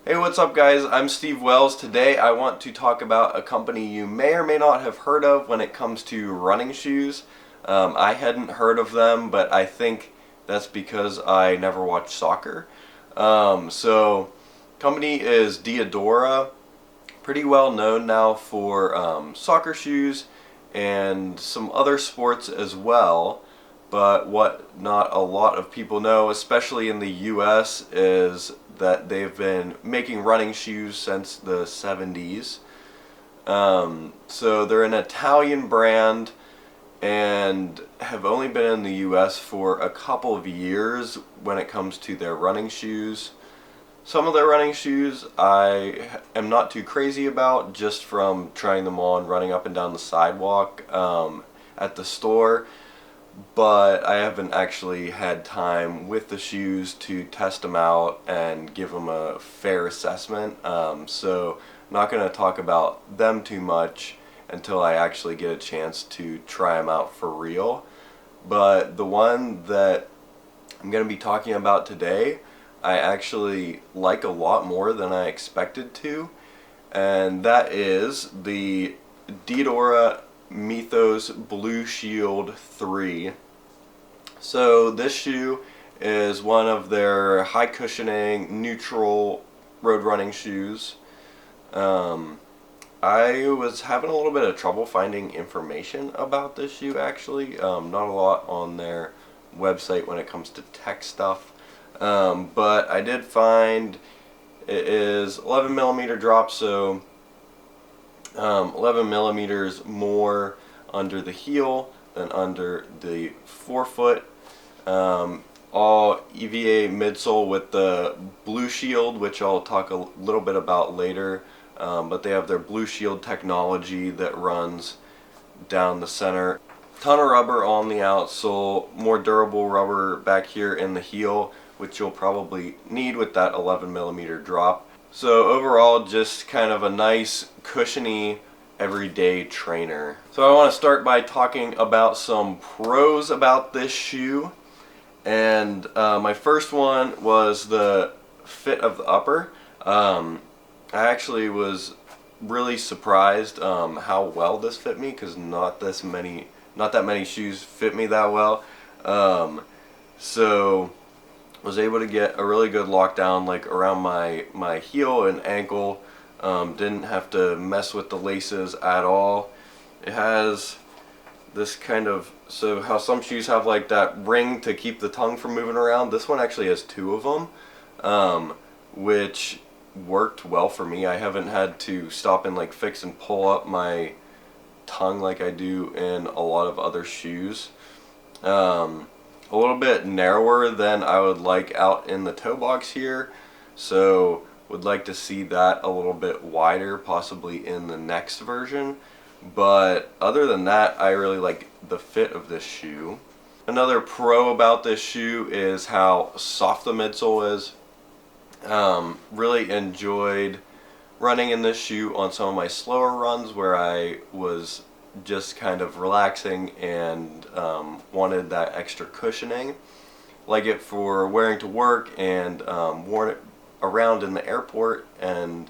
Hey, what's up guys? I'm Steve Wells. Today I want to talk about a company you may or may not have heard of when it comes to running shoes. I hadn't heard of them, but I think that's because I never watched soccer. Company is Diadora, pretty well known now for soccer shoes and some other sports as well. But what not a lot of people know, especially in the US, is that they've been making running shoes since the 70s. So they're an Italian brand and have only been in the US for a couple of years when it comes to their running shoes. Some of their running shoes I am not too crazy about, just from trying them on running up and down the sidewalk at the store. But I haven't actually had time with the shoes to test them out and give them a fair assessment. So I'm not going to talk about them too much until I actually get a chance to try them out for real. But the one that I'm going to be talking about today, I actually like a lot more than I expected to, and that is the Diadora Mythos Blueshield 3. So this shoe is one of their high cushioning neutral road running shoes. I was having a little bit of trouble finding information about this shoe actually. Not a lot on their website when it comes to tech stuff. But I did find it is 11 millimeter drop, so 11 millimeters more under the heel than under the forefoot. All EVA midsole with the Blueshield, which I'll talk a little bit about later. But they have their Blueshield technology that runs down the center. Ton of rubber on the outsole, more durable rubber back here in the heel, which you'll probably need with that 11 millimeter drop. So overall, just kind of a nice cushiony everyday trainer. So I want to start by talking about some pros about this shoe. And my first one was the fit of the upper. I actually was really surprised how well this fit me, because not that many shoes fit me that well. So was able to get a really good lockdown like around my heel and ankle. Didn't have to mess with the laces at all. It has this kind of, so how some shoes have like that ring to keep the tongue from moving around, this one actually has two of them, which worked well for me. I haven't had to stop and like fix and pull up my tongue like I do in a lot of other shoes. A little bit narrower than I would like out in the toe box here, so would like to see that a little bit wider, possibly in the next version. But other than that, I really like the fit of this shoe. Another pro about this shoe is how soft the midsole is. Really enjoyed running in this shoe on some of my slower runs where I was just kind of relaxing and wanted that extra cushioning. Like it for wearing to work, and worn it around in the airport, and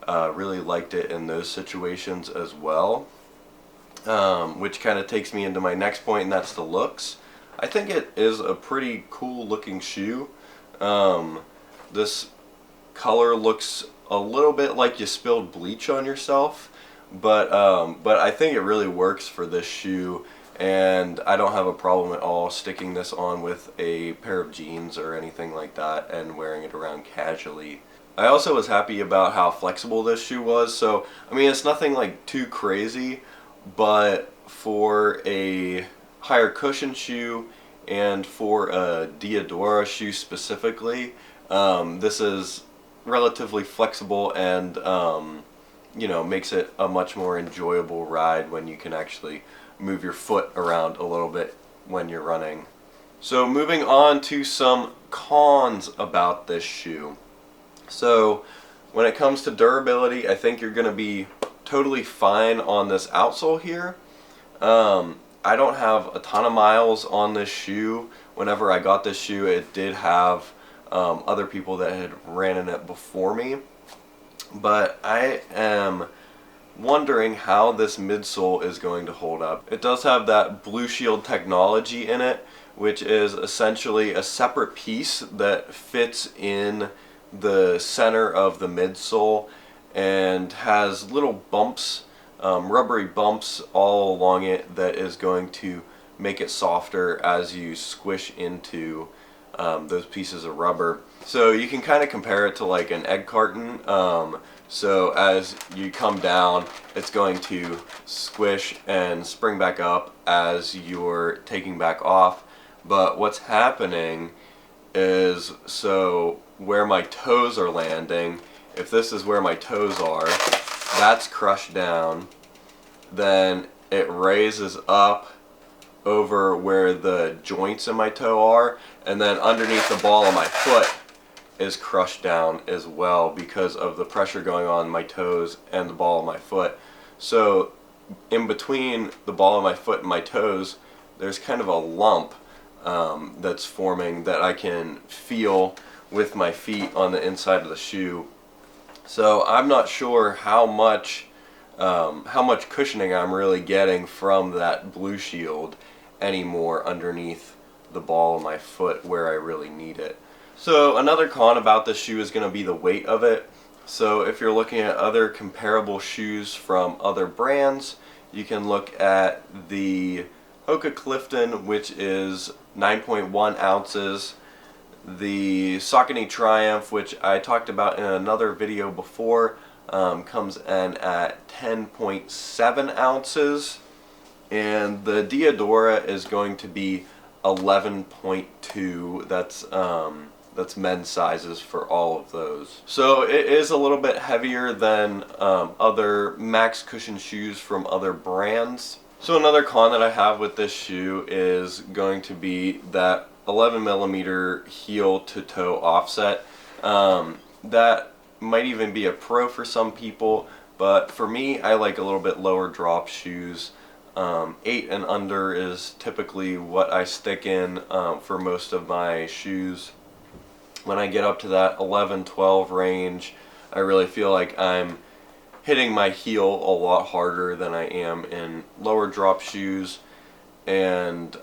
really liked it in those situations as well. Which kind of takes me into my next point, and that's the looks. I think it is a pretty cool looking shoe. This color looks a little bit like you spilled bleach on yourself, but I think it really works for this shoe, and I don't have a problem at all sticking this on with a pair of jeans or anything like that and wearing it around casually. I also was happy about how flexible this shoe was. So I mean, it's nothing like too crazy, but for a higher cushion shoe and for a Diadora shoe specifically, this is relatively flexible and you know, makes it a much more enjoyable ride when you can actually move your foot around a little bit when you're running. So moving on to some cons about this shoe. So when it comes to durability, I think you're going to be totally fine on this outsole here. I don't have a ton of miles on this shoe. Whenever I got this shoe, it did have other people that had ran in it before me. But I am wondering how this midsole is going to hold up. It does have that Blueshield technology in it, which is essentially a separate piece that fits in the center of the midsole and has little bumps, rubbery bumps all along it that is going to make it softer as you squish into those pieces of rubber. So you can kind of compare it to like an egg carton. So as you come down, it's going to squish and spring back up as you're taking back off. But what's happening is, so where my toes are landing, if this is where my toes are, that's crushed down. Then it raises up over where the joints in my toe are, and then underneath the ball of my foot is crushed down as well because of the pressure going on my toes and the ball of my foot. So in between the ball of my foot and my toes, there's kind of a lump that's forming that I can feel with my feet on the inside of the shoe. So I'm not sure how much cushioning I'm really getting from that Blueshield anymore underneath the ball of my foot where I really need it. So another con about this shoe is going to be the weight of it. So if you're looking at other comparable shoes from other brands, you can look at the Hoka Clifton, which is 9.1 ounces. The Saucony Triumph, which I talked about in another video before, comes in at 10.7 ounces. And the Diadora is going to be 11.2. That's men's sizes for all of those. So it is a little bit heavier than other max cushion shoes from other brands. So another con that I have with this shoe is going to be that 11mm heel to toe offset. That might even be a pro for some people, but for me, I like a little bit lower drop shoes. 8 and under is typically what I stick in for most of my shoes. When I get up to that 11-12 range, I really feel like I'm hitting my heel a lot harder than I am in lower drop shoes, and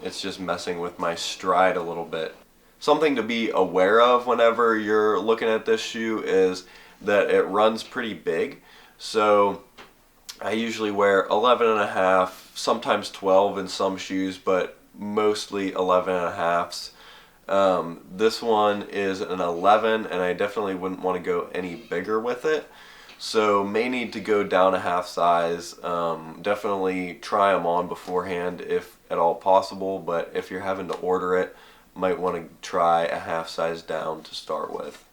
it's just messing with my stride a little bit. Something to be aware of whenever you're looking at this shoe is that it runs pretty big. So I usually wear 11.5, sometimes 12 in some shoes, but mostly 11.5s. This one is an 11, and I definitely wouldn't want to go any bigger with it. So may need to go down a half size. Definitely try them on beforehand if at all possible, but if you're having to order it, might want to try a half size down to start with.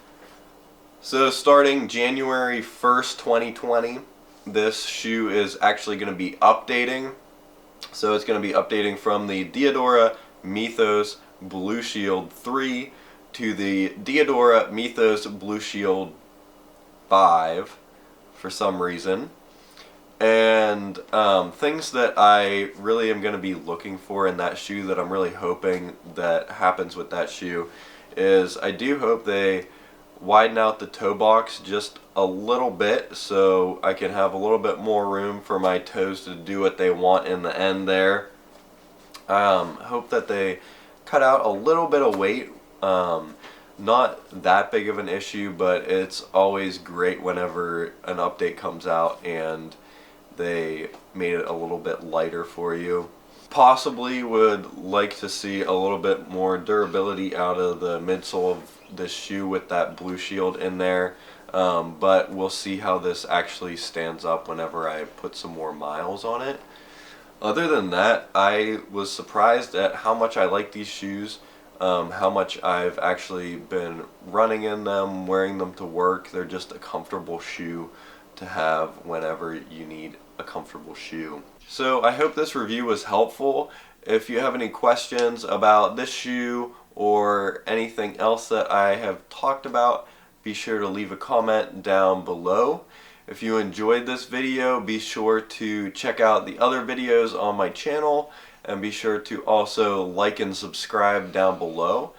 So starting January 1st, 2020, this shoe is actually going to be updating. So it's going to be updating from the Diadora Mythos Blueshield 3 to the Diadora Mythos Blueshield 5 for some reason. And things that I really am going to be looking for in that shoe, that I'm really hoping that happens with that shoe, is I do hope they widen out the toe box just a little bit so I can have a little bit more room for my toes to do what they want in the end there. Hope that they cut out a little bit of weight. Not that big of an issue, but it's always great whenever an update comes out and they made it a little bit lighter for you. Possibly would like to see a little bit more durability out of the midsole of this shoe with that Blueshield in there, but we'll see how this actually stands up whenever I put some more miles on it. Other than that, I was surprised at how much I like these shoes, how much I've actually been running in them, wearing them to work. They're just a comfortable shoe to have whenever you need a comfortable shoe. So I hope this review was helpful. If you have any questions about this shoe or anything else that I have talked about, be sure to leave a comment down below. If you enjoyed this video, be sure to check out the other videos on my channel, and be sure to also like and subscribe down below.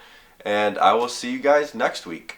and I will see you guys next week.